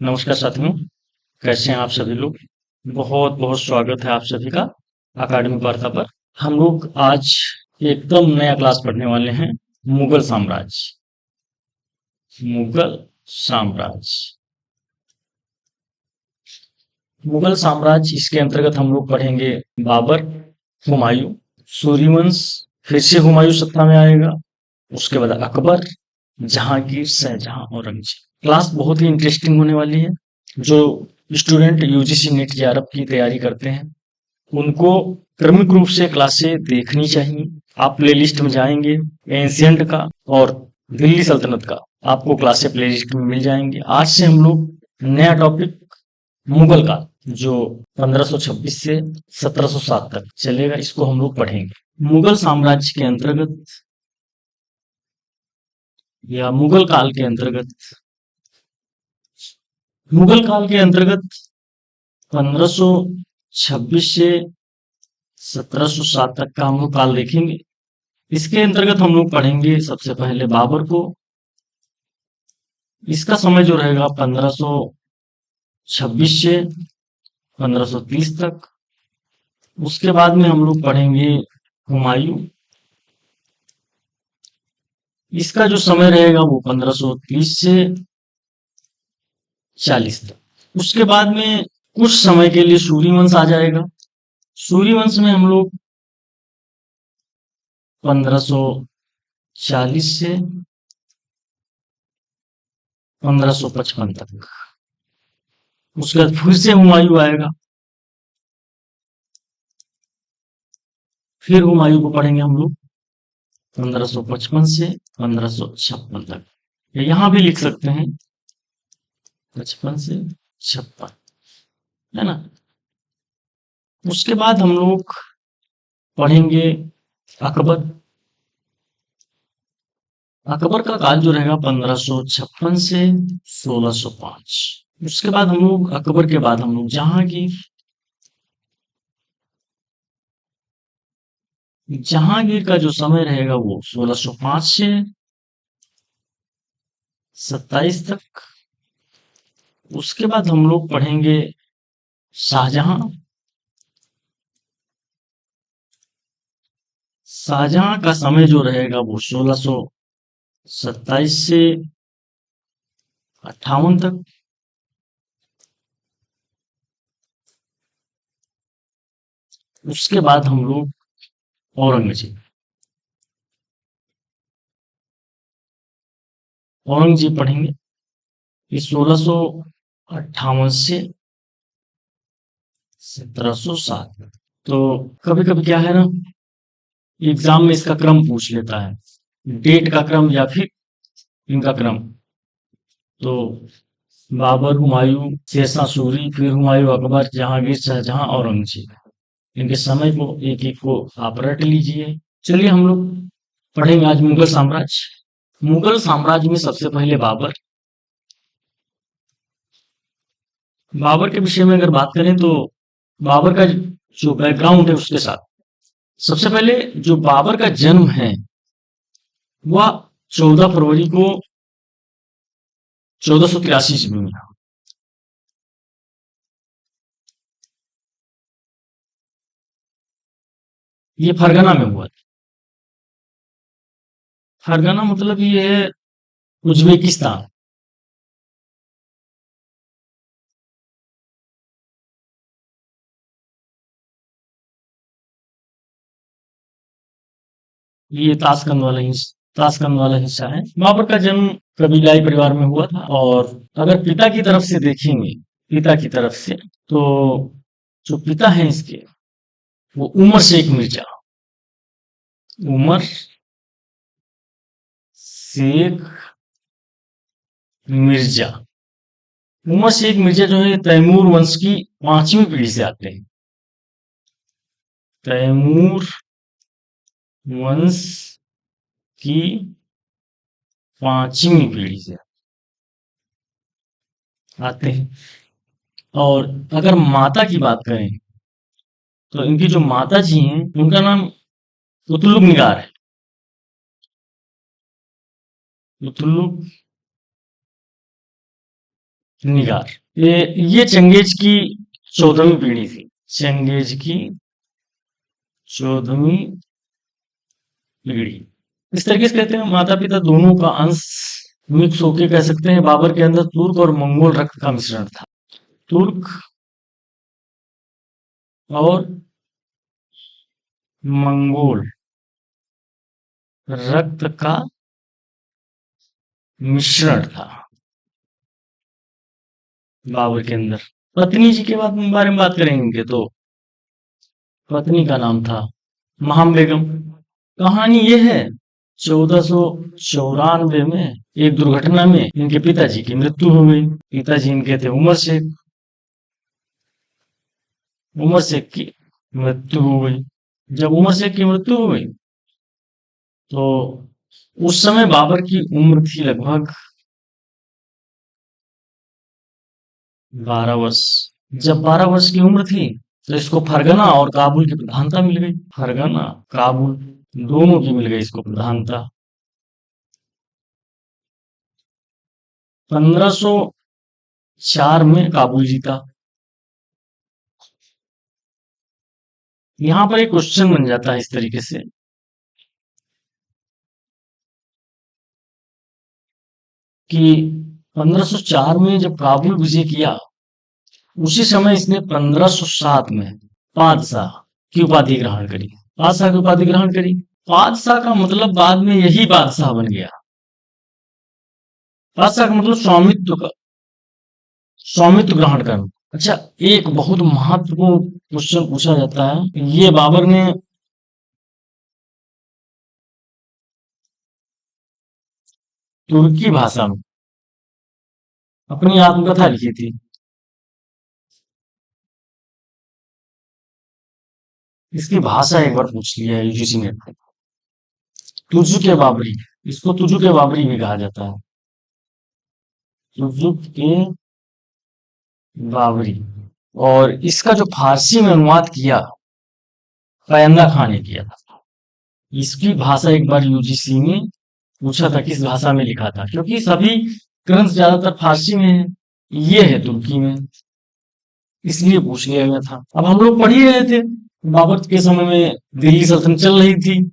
नमस्कार साथियों, कैसे हैं आप सभी लोग। बहुत बहुत स्वागत है आप सभी का अकाडमिक वार्ता पर। हम लोग आज एकदम नया क्लास पढ़ने वाले हैं। मुगल साम्राज्य। मुगल साम्राज्य। मुगल साम्राज्य इसके अंतर्गत हम लोग पढ़ेंगे बाबर, हुमायूं, सूर्यवंश, फिर से हुमायूं सत्ता में आएगा। उसके बाद अकबर, जहांगीर, शाहजहां, औरंगजेब। क्लास बहुत ही इंटरेस्टिंग होने वाली है। जो स्टूडेंट यूजीसी नेट जेआरएफ की तैयारी करते हैं उनको क्रमिक रूप से क्लासें देखनी चाहिए। आप प्लेलिस्ट में जाएंगे, एंशियंट का और दिल्ली सल्तनत का आपको क्लासें प्लेलिस्ट में मिल जाएंगे। आज से हम लोग नया टॉपिक मुगल काल, जो 1526 से 1707 तक चलेगा, इसको हम लोग पढ़ेंगे। मुगल साम्राज्य के अंतर्गत या मुगल काल के अंतर्गत, मुगल काल के अंतर्गत 1526 से 1707 तक का हम लोग काल देखेंगे। इसके अंतर्गत हम लोग पढ़ेंगे सबसे पहले बाबर को। इसका समय जो रहेगा 1526 से 1530 तक। उसके बाद में हम लोग पढ़ेंगे हुमायूं। इसका जो समय रहेगा वो 1530 से 40 तक। उसके बाद में कुछ समय के लिए सूर्यवंश आ जाएगा। सूर्यवंश में हम लोग 1540 से 1555 तक। उसके बाद फिर से हुमायूं आएगा। फिर हुमायूं को पढ़ेंगे हम लोग 1555 से 1556 तक। यहां भी लिख सकते हैं 55 से 56, है ना। उसके बाद हम लोग पढ़ेंगे अकबर। अकबर का काल जो रहेगा 1556 से 1605। उसके बाद हम लोग अकबर के बाद हम लोग जहांगीर। जहांगीर का जो समय रहेगा वो 1605 से 27 तक। उसके बाद हम लोग पढ़ेंगे शाहजहां। शाहजहां का समय जो रहेगा वो 1627 से 58 तक। उसके बाद हम लोग औरंगजेब। औरंगजेब पढ़ेंगे, ये 1658 से 1707। तो कभी कभी क्या है ना, एग्जाम में इसका क्रम पूछ लेता है, डेट का क्रम या फिर इनका क्रम। तो बाबर, हुमायूं, शेरशाह सूरी, फिर हुमायूं, अकबर, जहांगीर, शाहजहां, औरंगजेब। इनके समय को एक एक को आप रट लीजिए। चलिए हम लोग पढ़ेंगे आज मुगल साम्राज्य। मुगल साम्राज्य में सबसे पहले बाबर। बाबर के विषय में अगर बात करें तो बाबर का जो बैकग्राउंड है उसके साथ, सबसे पहले जो बाबर का जन्म है वह 14 फरवरी को 1483 ईस्वी में। ये फरगना में हुआ था। फरगना मतलब ये है उज्बेकिस्तान। ये ताशकंद वाला हिस्सा है। बाबर का जन्म कबीलाई परिवार में हुआ था। और अगर पिता की तरफ से देखेंगे, पिता की तरफ से, तो जो पिता है इसके वो उमर शेख मिर्जा। उमर शेख मिर्जा। उमर शेख मिर्जा जो है तैमूर वंश की 5वीं पीढ़ी से आते हैं। तैमूर वंश की 5वीं पीढ़ी से आते हैं। और अगर माता की बात करें तो इनकी जो माता जी हैं उनका नाम कुतुलुब निगार है। कुतुलुब निगार। ये चंगेज की 14वीं पीढ़ी थी। चंगेज की 14वीं पीढ़ी। इस तरीके से कहते हैं माता पिता दोनों का अंश मिक्स होके कह सकते हैं बाबर के अंदर तुर्क और मंगोल रक्त का मिश्रण था। तुर्क और मंगोल रक्त का मिश्रण था बाबर के अंदर। पत्नी जी के बारे में बात करेंगे तो पत्नी का नाम था महाम बेगम। कहानी ये है 1494 में एक दुर्घटना में इनके पिताजी की मृत्यु हो गई। पिताजी इनके थे उमर शेख की मृत्यु हो गई। जब उमर शेख की मृत्यु हो गई तो उस समय बाबर की उम्र थी लगभग 12 वर्ष। जब 12 वर्ष की उम्र थी तो इसको फरगना और काबुल की प्रधानता मिल गई। फरगना काबुल दोनों की मिल गई इसको प्रधानता। 1504 में काबुल जीता। यहाँ पर एक क्वेश्चन बन जाता है इस तरीके से कि 1504 में जब काबुल विजय किया उसी समय इसने 1507 में बादशाह की उपाधि ग्रहण करी। बादशाह की उपाधि ग्रहण करी। बादशाह का मतलब बाद में यही बादशाह बन गया। बादशाह का मतलब स्वामित्व ग्रहण करना। अच्छा, एक बहुत महत्वपूर्ण क्वेश्चन पूछा जाता है, ये बाबर ने तुर्की भाषा में अपनी आत्मकथा लिखी थी। इसकी भाषा एक बार पूछ लिया है यूजीसी ने। तुजु के बाबरी, इसको तुजु के बाबरी भी कहा जाता है। तुजु के बाबरी। और इसका जो फारसी में अनुवाद किया फयंदा खान ने किया था। इसकी भाषा एक बार यूजीसी ने पूछा था किस भाषा में लिखा था, क्योंकि सभी ग्रंथ ज्यादातर फारसी में है, ये है तुर्की में, इसलिए पूछ लिया गया था। अब हम लोग पढ़ ही रहे थे बाबर के समय में दिल्ली सल्तनत चल रही थी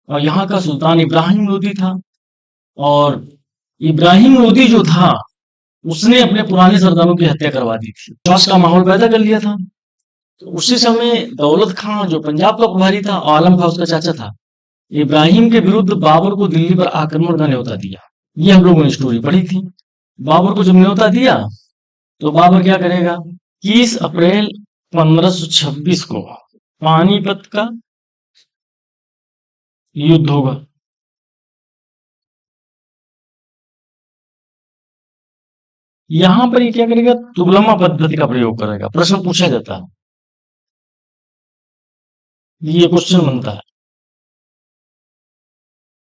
और यहाँ का सुल्तान इब्राहिम लोदी था। और इब्राहिम लोदी जो था उसने अपने पुराने सरदारों की हत्या करवा दी थी, विश्वास का माहौल पैदा कर लिया था। तो उसी समय दौलत खान जो पंजाब का प्रभारी था, आलम खां उसका चाचा था, इब्राहिम के विरुद्ध बाबर को दिल्ली पर आक्रमण का न्योता दिया। ये हम लोगों ने स्टोरी पढ़ी थी। बाबर को जब न्योता दिया तो बाबर क्या करेगा, 21 अप्रैल 1526 को पानीपत का युद्ध होगा। यहां पर ये क्या करेगा, तुगलमा पद्धति का प्रयोग करेगा। प्रश्न पूछा जाता है, ये क्वेश्चन बनता है,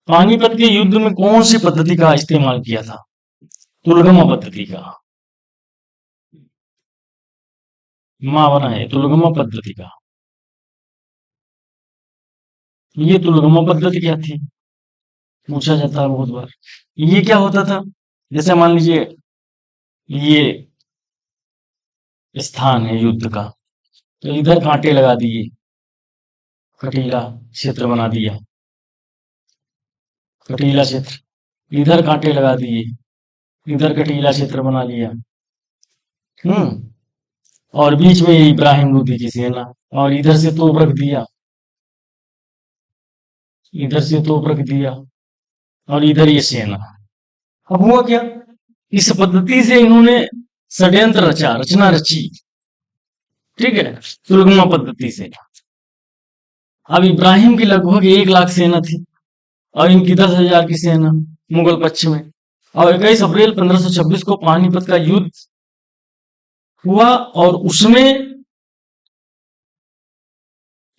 पानीपत के युद्ध में कौन सी पद्धति का इस्तेमाल किया था? तुलगमा पद्धति का। माँ बना है तुलगमा पद्धति का। ये तुलगमा पद्धति क्या थी, पूछा जाता है बहुत बार। ये क्या होता था, जैसे मान लीजिए ये स्थान है युद्ध का, तो इधर कांटे लगा दिए, कटीला क्षेत्र बना दिया, कटीला क्षेत्र। इधर कांटे लगा दिए, इधर कटीला क्षेत्र बना लिया। हम्म। और बीच में इब्राहिम लोदी की सेना, और इधर से तोप रख दिया, इधर से तोप रख दिया, और इधर ये सेना। अब हुआ क्या, इस पद्धति से इन्होंने षड्यंत्र रचा, रचना रची। ठीक है, सुलगमा पद्धति से। अब इब्राहिम की लगभग 1 लाख सेना थी और इनकी 10,000 की सेना मुगल पक्ष में। और 21 अप्रैल 1526 को पानीपत का युद्ध हुआ और उसमें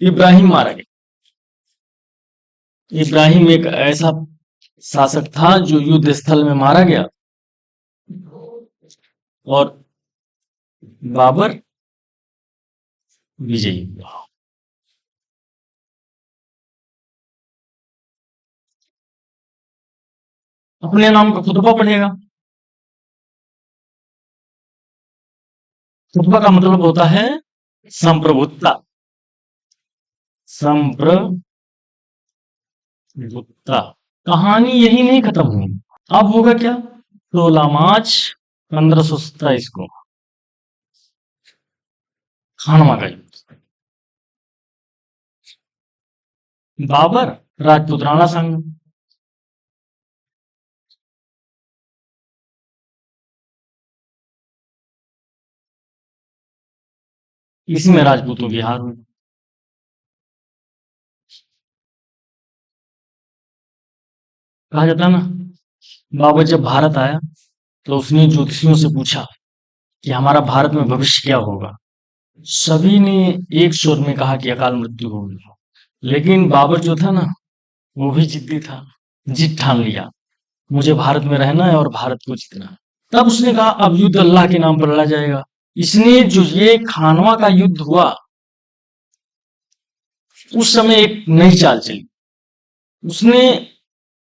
इब्राहिम मारा गया। इब्राहिम एक ऐसा शासक था जो युद्ध स्थल में मारा गया और बाबर विजयी हुआ। अपने नाम का खुतबा पढ़ेगा। रुतबा का मतलब होता है संप्रभुता। संप्रभुता। कहानी यही नहीं खत्म हुई। अब होगा क्या? 16 मार्च 1527 को खानवा का युद्ध। बाबर राजपूत राणा संग। इसमें राजपूतों की हार हुई। कहा जाता है ना, बाबर जब भारत आया तो उसने ज्योतिषियों से पूछा कि हमारा भारत में भविष्य क्या होगा। सभी ने एक स्वर में कहा कि अकाल मृत्यु होगी। लेकिन बाबर जो था ना, वो भी जिद्दी था। जिद ठान लिया, मुझे भारत में रहना है और भारत को जीतना है। तब उसने कहा अब युद्ध अल्लाह के नाम पर लड़ा जाएगा। इसने जो ये खानवा का युद्ध हुआ, उस समय एक नई चाल चली। उसने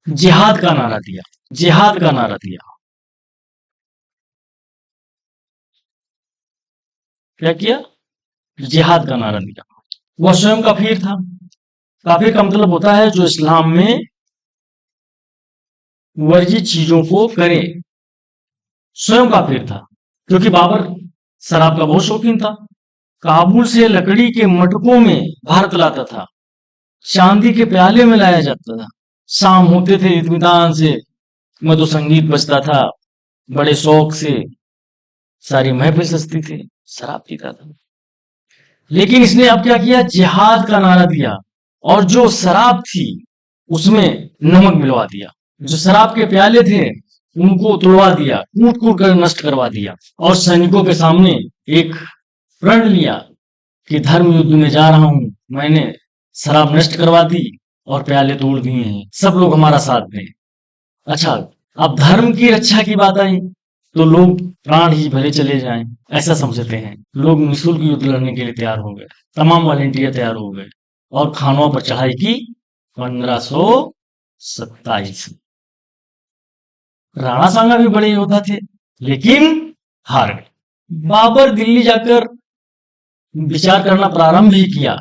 जिहाद का नारा दिया। जिहाद का नारा दिया। क्या किया? जिहाद का नारा दिया। वह स्वयं काफिर था। काफिर का मतलब होता है जो इस्लाम में वर्जित चीजों को करे। स्वयं काफिर था, क्योंकि बाबर शराब का बहुत शौकीन था। काबुल से लकड़ी के मटकों में भारत लाता था। चांदी के प्याले में लाया जाता था। शाम होते थे, इत्मीनान से मधु संगीत बजता था। बड़े शौक से सारी महफिल सजती थी। शराब पीता था। लेकिन इसने अब क्या किया? जिहाद का नारा दिया। और जो शराब थी उसमें नमक मिलवा दिया। जो शराब के प्याले थे उनको तोड़वा दिया, कूट कूट कर नष्ट करवा दिया। और सैनिकों के सामने एक प्रण लिया कि धर्म युद्ध में जा रहा हूं, मैंने शराब नष्ट करवा दी और प्याले तोड़ दिए हैं, सब लोग हमारा साथ दें। अच्छा, अब धर्म की रक्षा की बात आई तो लोग प्राण ही भले चले जाएं ऐसा समझते हैं। लोग निःशुल्क युद्ध लड़ने के लिए तैयार हो गए। तमाम वॉलेंटियर तैयार हो गए और खानवा पर चढ़ाई की। 1527। राणा सांगा भी बड़े योद्धा थे, लेकिन हार गए। बाबर दिल्ली जाकर विचार करना प्रारंभ ही किया,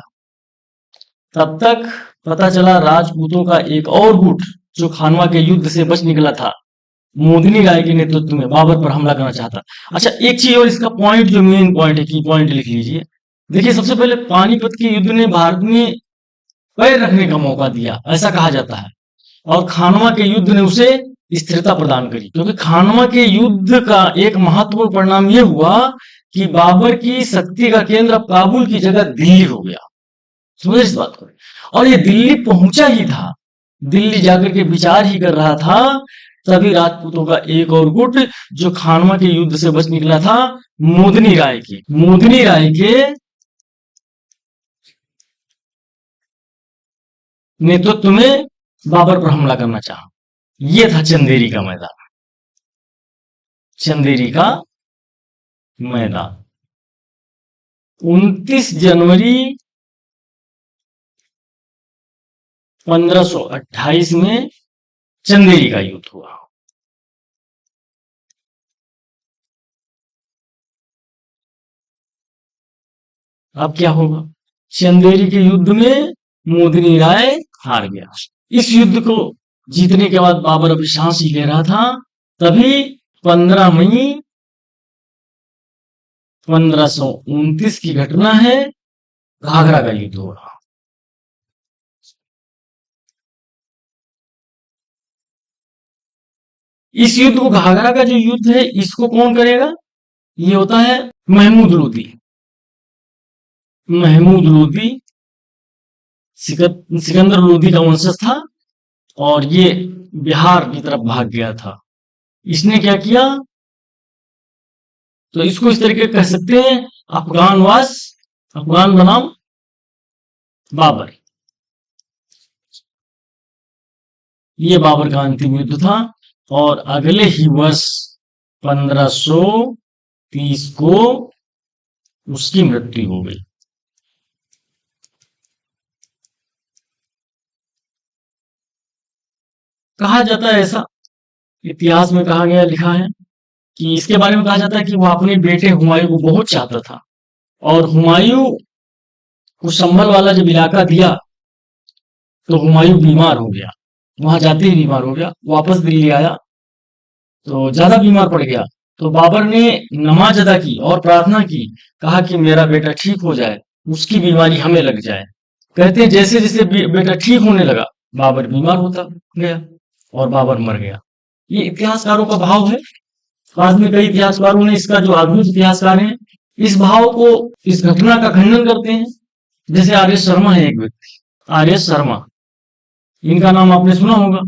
तब तक पता चला राजपूतों का एक और गुट जो खानवा के युद्ध से बच निकला था, मोदिनी राय के नेतृत्व में बाबर पर हमला करना चाहता। अच्छा, एक चीज और, इसका पॉइंट जो मेन पॉइंट है, की पॉइंट लिख लीजिए। देखिए, सबसे पहले पानीपत के युद्ध ने भारत में पैर रखने का मौका दिया, ऐसा कहा जाता है। और खानवा के युद्ध ने उसे स्थिरता प्रदान करी, क्योंकि खानवा के युद्ध का एक महत्वपूर्ण परिणाम यह हुआ कि बाबर की शक्ति का केंद्र अब काबुल की जगह दिल्ली हो गया। समझे इस बात को? और ये दिल्ली पहुंचा ही था, दिल्ली जाकर के विचार ही कर रहा था, तभी राजपूतों का एक और गुट जो खानवा के युद्ध से बच निकला था, मोदिनी राय के नेतृत्व में बाबर पर हमला करना चाहा। यह था चंदेरी का मैदान। चंदेरी का मैदान 29 जनवरी 1528 में चंदेरी का युद्ध हुआ। अब क्या होगा? चंदेरी के युद्ध में मोदिनी राय हार गया। इस युद्ध को जीतने के बाद बाबर अभी सांस ही ले रहा था, तभी 15 मई 1529 की घटना है, घाघरा का युद्ध हुआ। इस युद्ध को, घाघरा का जो युद्ध है, इसको कौन करेगा? ये होता है महमूद लोदी। महमूद लोदी सिकंदर लोदी का वंशज था और ये बिहार की तरफ भाग गया था। इसने क्या किया? तो इसको इस तरीके कह सकते हैं, अफगानवास, अफगान बनाम बाबर। ये बाबर का अंतिम युद्ध था और अगले ही वर्ष 1530 को उसकी मृत्यु हो गई। कहा जाता है ऐसा, इतिहास में कहा गया, लिखा है कि इसके बारे में कहा जाता है कि वो अपने बेटे हुमायूं को बहुत चाहता था, और हुमायूं को संभल वाला जब इलाका दिया तो हुमायूं बीमार हो गया, वहां जाते ही बीमार हो गया, वापस दिल्ली आया तो ज्यादा बीमार पड़ गया। तो बाबर ने नमाज अदा की और प्रार्थना की, कहा कि मेरा बेटा ठीक हो जाए, उसकी बीमारी हमें लग जाए। कहते हैं जैसे जैसे बेटा ठीक होने लगा, बाबर बीमार होता गया और बाबर मर गया। ये इतिहासकारों का भाव है। बाद में कई इतिहासकारों ने, इसका जो आधुनिक इतिहासकार हैं, इस भाव को, इस घटना का खंडन करते हैं। जैसे आर एस शर्मा है एक व्यक्ति, आर एस शर्मा, इनका नाम आपने सुना होगा।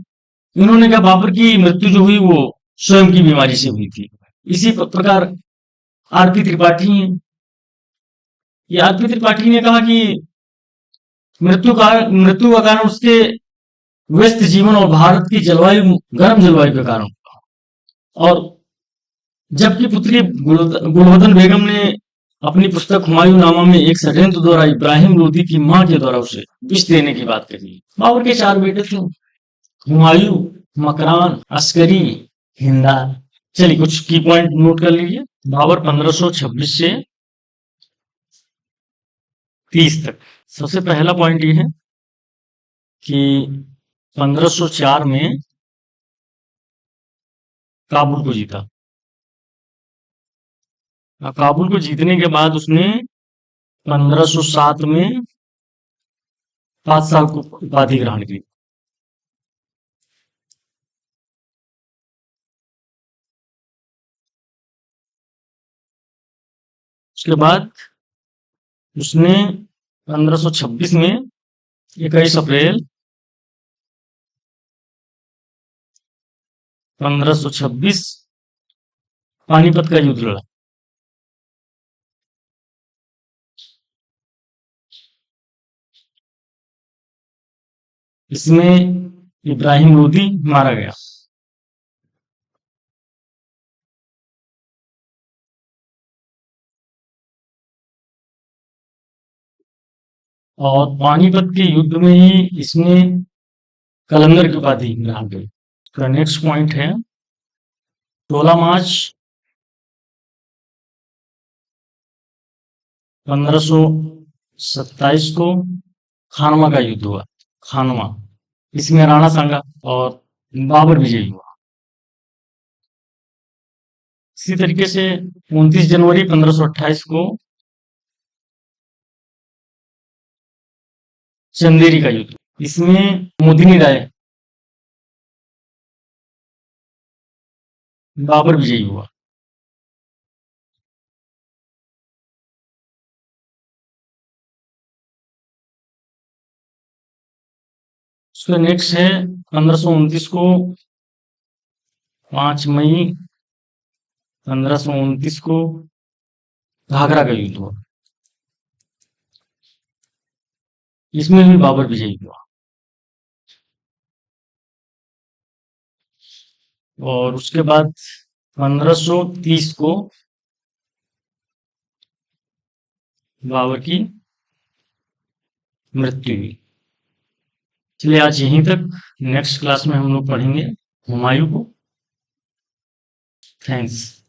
इन्होंने कहा बाबर की मृत्यु जो हुई वो स्वयं की बीमारी से हुई थी। इसी प्रकार आरपी त्रिपाठी हैं, ये आरपी त्रिपाठी ने कहा कि मृत्यु का कारण उसके व्यस्त जीवन और भारत की जलवायु, गर्म जलवायु के कारण। और जबकि पुत्री गुलवदन बेगम ने अपनी पुस्तक हुमायूं नामा में एक षड्यंत्र द्वारा इब्राहिम लोदी की मां के द्वारा उसे विष देने की बात कही। बाबर के 4 बेटे थे, हुमायूं, मकरान, अस्करी, हिंदार। चलिए कुछ की पॉइंट नोट कर लीजिए। बाबर 1526 से 30 तक। सबसे पहला पॉइंट ये है कि 1504 में काबुल को जीता। काबुल को जीतने के बाद उसने 1507 में 5 साल को उपाधि ग्रहण की। उसके बाद उसने 1526 में 21 अप्रैल 1526 पानीपत का युद्ध लड़ा। इसमें इब्राहिम लोदी मारा गया। और पानीपत के युद्ध में ही इसने कलंदर की उपाधि ग्रहण की। इसका नेक्स्ट पॉइंट है 16 मार्च 1527 को खानवा का युद्ध हुआ। खानवा, इसमें राणा सांगा और बाबर विजयी हुआ। इसी तरीके से 29 जनवरी 1528 को चंदेरी का युद्ध, इसमें मोदिनी राय, बाबर विजयी हुआ। उसका नेक्स्ट है 1529 को 5 मई 1529 को घाघरा का युद्ध हुआ, इसमें भी बाबर विजयी हुआ। और उसके बाद 1530 को बाबर की मृत्यु हुई। चलिए आज यहीं तक। नेक्स्ट क्लास में हम लोग पढ़ेंगे हुमायूं को। थैंक्स।